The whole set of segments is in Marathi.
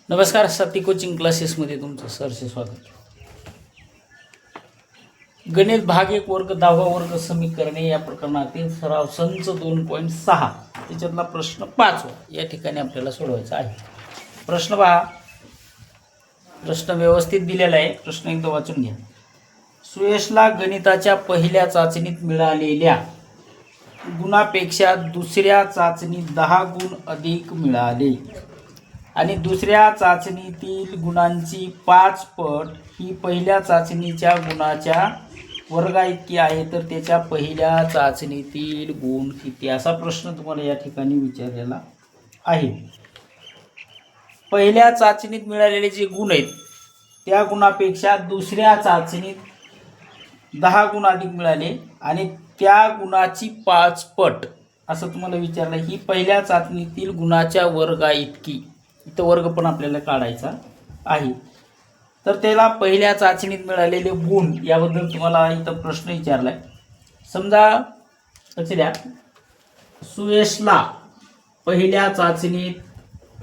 नमस्कार, साथी कोचिंग क्लासेसमध्ये तुमचं सहर्ष स्वागत. गणित भाग 1 वर्ग 10वा वर्ग समीकरणे या प्रकरणातील सराव संच 2.6 त्याच्यातला प्रश्न 5 या ठिकाणी आपल्याला सोडवायचा आहे. प्रश्न पहा, प्रश्न व्यवस्थित दिलेला आहे. प्रश्न एकदा वाचून घ्या. सुयशला गणिताच्या पहिल्या चाचणीत मिळालेल्या गुणापेक्षा दुसऱ्या चाचणीत 10 गुण अधिक मिळाले आणि दुसऱ्या चाचणीतील गुणांची 5 पट ही पहिल्या चाचणीच्या गुणाच्या वर्गा इतकी आहे, तर त्याच्या पहिल्या चाचणीतील गुण किती, असा प्रश्न तुम्हाला या ठिकाणी विचारलेला आहे. पहिल्या चाचणीत मिळालेले जे गुण आहेत त्या गुणापेक्षा दुसऱ्या चाचणीत 10 गुण अधिक मिळाले आणि त्या गुणाची 5 पट असं तुम्हाला विचारलं. ही पहिल्या चाचणीतील गुणाच्या वर्गा इतकी, इथं वर्ग पण आपल्याला काढायचा आहे. तर त्याला पहिल्या चाचणीत मिळालेले गुण याबद्दल तुम्हाला इथं प्रश्न विचारलाय. समजा द्या, सुयशला पहिल्या चाचणीत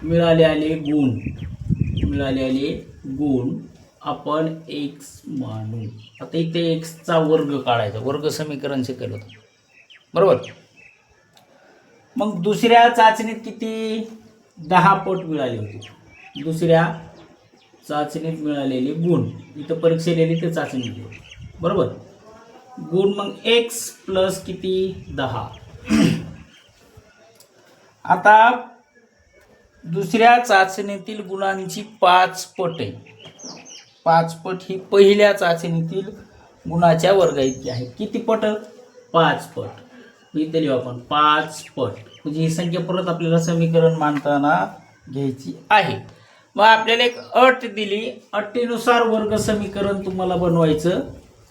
मिळालेले गुण आपण x मानू. आता इथे x चा वर्ग काढायचा, वर्ग समीकरण शिकवलं होतं बरोबर. मग दुसऱ्या चाचणीत किती 10 पट मिळाले होते. दुसऱ्या चाचणीत मिळालेले गुण इथं परीक्षा लिहिली ते चाचणी बरोबर. गुण मग x प्लस किती 10. आता दुसऱ्या चाचणीतील गुणांची 5 पट आहे. 5 पट ही पहिल्या चाचणीतील गुणाच्या वर्गा इतकी आहे. किती पट? 5 पट. इथे लिहू आपण 5 पट. म्हणजे ही संख्या परत आपल्याला समीकरण मांडताना घ्यायची आहे. मग आपल्याला एक अट दिली, अटीनुसार वर्ग समीकरण तुम्हाला बनवायचं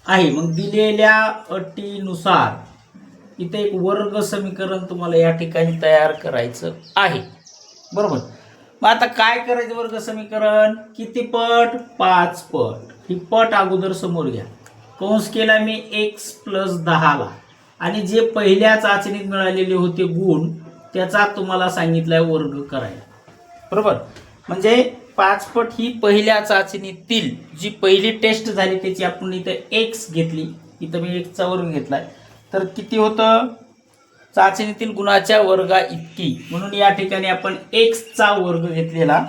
आहे. मग दिलेल्या अटीनुसार इथे एक वर्ग समीकरण तुम्हाला या ठिकाणी तयार करायचं आहे बरोबर. मग आता काय करायचं वर्ग समीकरण? किती पट? 5 पट. ही पट अगोदर समोर घ्या. कंस केला मी x प्लस 10 ला आणि जे पहिल्या चाचणीत मिळालेले होते गुण त्याचा तुम्हाला सांगितलाय वर्ग करायला बरोबर. म्हणजे 5 पट ही पहिल्या चाचणीतील जी पहिली टेस्ट झाली त्याची आपण इथे x घेतली. इथं मी x चा वर्ग घेतलाय. तर किती होतं? चाचणीतील गुणाच्या वर्गा इतकी. म्हणून या ठिकाणी आपण x चा वर्ग घेतलेला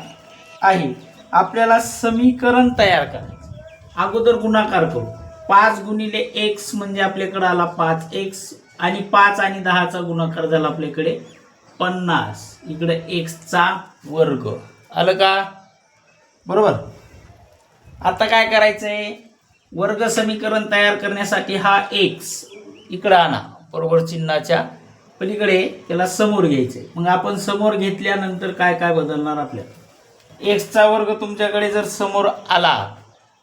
आहे. आपल्याला समीकरण तयार करायचं. अगोदर गुणाकार करू. 5 गुणिले x म्हणजे आपल्याकडे आला 5x आणि 5 आणि 10 चा गुणाकार झाला आपल्याकडे 50. इकडे x चा वर्ग आलं का बरोबर. आता काय करायचंय? वर्ग समीकरण तयार करण्यासाठी हा x इकडे आणा बरोबर, चिन्हाच्या पलीकडे त्याला समोर घ्यायचंय. मग आपण समोर घेतल्यानंतर काय काय बदलणार? आपल्याला x चा वर्ग तुमच्याकडे जर समोर आला,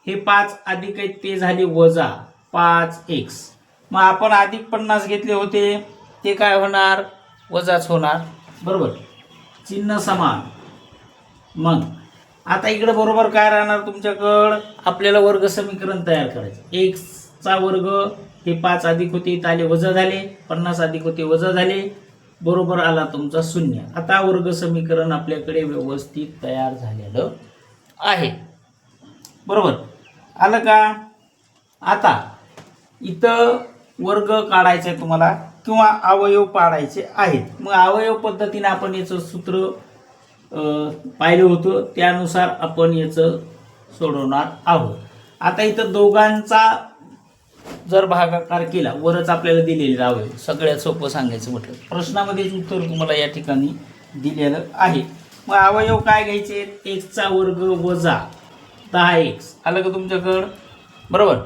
हे 5 अधिक आहेत ते झाले वजा 5x. मग आपण अधिक 50 घेतले होते ते काय होणार? वजाच होणार बरोबर. चिन्ह समान. मग आता इकडे बरोबर काय राहणार तुमच्याकडं? आपल्याला वर्ग समीकरण तयार करायचं. x चा वर्ग हे 5 अधिक होते इथं आले वजा झाले, 50 अधिक होते वजा झाले, बरोबर आला तुमचा 0. आता वर्ग समीकरण आपल्याकडे व्यवस्थित तयार झालेलं आहे बरोबर. आलं का? आता इथं वर्ग काढायचे तुम्हाला किंवा अवयव पाडायचे आहेत. मग अवयव पद्धतीने आपण याचं सूत्र पाहिलं होतं, त्यानुसार आपण याचं सोडवणार आहोत. आता इथं दोघांचा जर भागाकार केला, वरच आपल्याला दिलेले अवयव, सगळ्यात सोपं सांगायचं म्हटलं प्रश्नामध्येच उत्तर तुम्हाला या ठिकाणी दिलेलं आहे. मग अवयव काय घ्यायचे? x चा वर्ग वजा 10x आलं का तुमच्याकडं बरोबर.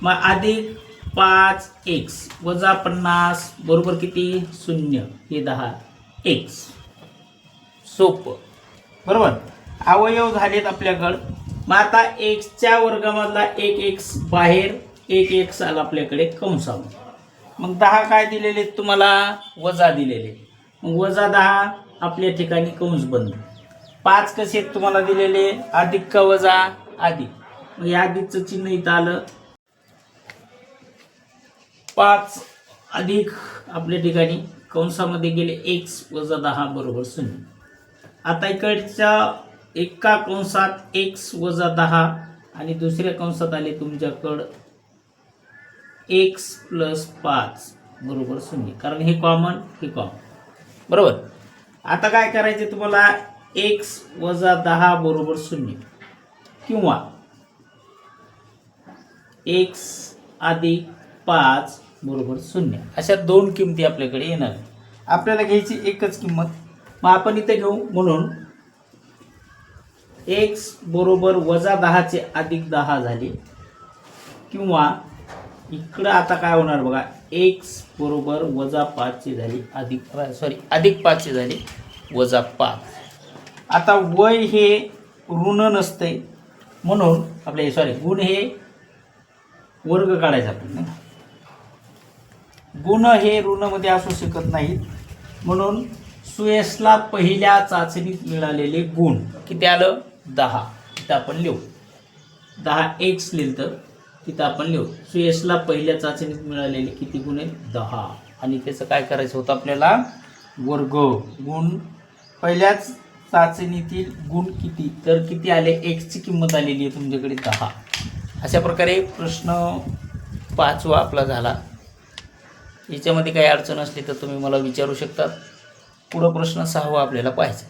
मग अधिक 5x वजा 50 बरोबर किती 0, हे 10x. सोपं बरोबर. अवयव झालेत आपल्याकडं. मग आता x च्या वर्गामधला 1x बाहेर, 1x आला आपल्याकडे कंसामध्ये. मग 10 काय दिलेले तुम्हाला? वजा दिलेले. मग वजा 10 आपल्या ठिकाणी कंस बंद. 5 कसे आहेत तुम्हाला दिलेले? अधिक का वजा? अधिक. मग या अधिकचं चिन्ह इथं आलं. 5 अधिक आपल्या ठिकाणी कंसामध्ये गेले x वजा 10 बरोबर 0. आता इकडच्या एका कंसात x वजा 10 आणि दुसऱ्या कंसात आले तुमच्याकडं x प्लस 5 बरोबर 0, कारण हे कॉमन हे कॉमन बरोबर. आता काय करायचे तुम्हाला, x वजा 10 बरोबर 0 किंवा x अधिक 5 बरोबर 0 अशा दोन किमती आपल्याकडे येणार. आपल्याला घ्यायची एकच किंमत, मग आपण इथे घेऊ. म्हणून x बरोबर वजा 10 अधिक 10 झाले किंवा इकडं आता काय होणार बघा, x बरोबर वजा 5 झाली अधिक 5 झाली वजा 5. आता वय हे ऋण नसते म्हणून आपले गुण हे वर्ग काढायचा आपण. गुण हे ऋणमध्ये असू शकत नाहीत म्हणून सुयशला पहिल्या चाचणीत मिळालेले गुण किती आलं, 10. तिथं आपण लिहू 10x लिहिलं तर तिथं आपण लिहू सुयशला पहिल्या चाचणीत मिळालेले किती गुण आहेत, 10. आणि त्याचं काय करायचं होतं आपल्याला, वर्ग. गुण पहिल्याच चाचणीतील गुण किती, तर किती आले, x ची किंमत आलेली आहे तुमच्याकडे 10. अशा प्रकारे प्रश्न 5वा आपला झाला. याच्यामध्ये काही अडचण असली तर तुम्ही मला विचारू शकता. पुढं प्रश्न 6वा आपल्याला पाहायचा.